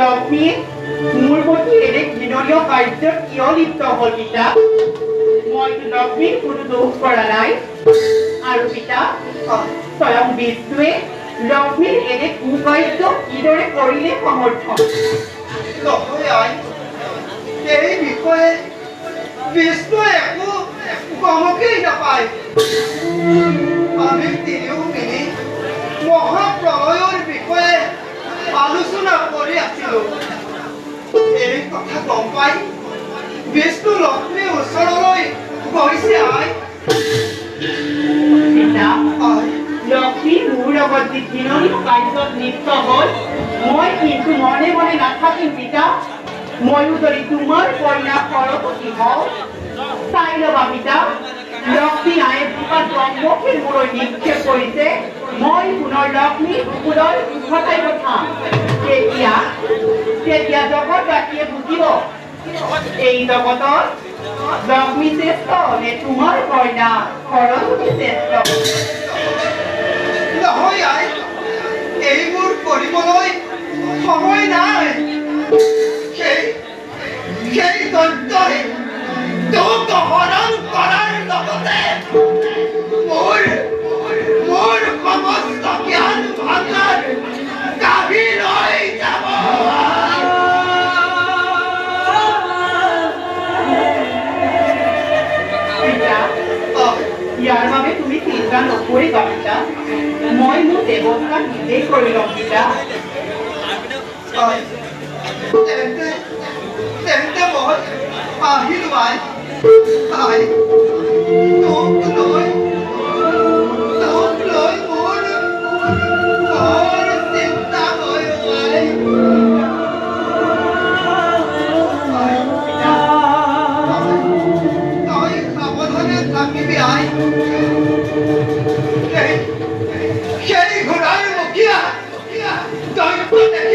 লক্ষ্মী মোৰ প্ৰতি এনে ঘৃণনীয় কাৰ্যত কিয় লিপ্ত হ'ল পিতা? মইতো লক্ষ্মীৰ কোনো দোষ কৰা নাই। আৰু পিতা স্বয়ং বিষ্ণুৱে লক্ষ্মীৰ এনে কুকাৰ্য কিদৰে কৰিলে সমৰ্থন? নহয় আই, এই বিষয়ে বিষ্ণুৱে একো গমকেই নাপায়। আমি তিনিও মিলি মহাপ্ৰলয়ৰ বিষয়ে আলোচনা কৰি আছিলো। এই কথা গম পাই বিষ্ণু লক্ষ্মীৰ ওচৰলৈ গৈছে আই। লক্ষ্মী মোৰ লগত যি ঘৃণনীয় কাৰ্যত লিপ্ত হ'ল, মই কিন্তু মনে মনে নাথাকিম পিতা। ময়ো যদি তোমাৰ কন্যা সৰস্বতী হওঁ, চাই ল'বা পিতা। লক্ষ্মী আয়ে বোকাত ব্ৰহ্মশীৰ মূৰত নিক্ষেপ কৰিছে, মই পুনৰ লক্ষ্মী বুকুলৈ উভতাই পঠাম। তেতিয়া জগতবাসীয়ে বুজিব এই জগতত লক্ষ্মী শ্ৰেষ্ঠ নে তোমাৰ কন্যা সৰস্বতী শ্ৰেষ্ঠ। নহয় আই, এইবোৰ কৰিবলৈ সময় নাই। সেই দৈত্যই তোক হৰণ কৰাৰ লগতে মোৰ সমস্ত জ্ঞান ভাণ্ডাৰ কাঢ়ি লৈ যাব। ইয়াৰ বাবে তুমি চিন্তা নকৰিবা পিতা, মই মোৰ ব্যৱস্থা নিজেই কৰি ল'ম পিতা। তেন্তে মই আহিলো আই। তোক লৈ মোৰ চিন্তা হয় আই। তই সাৱধানে থাকিবি আই। সেই ঘোঁৰাৰ মুখীয়া দৈত্য দেখি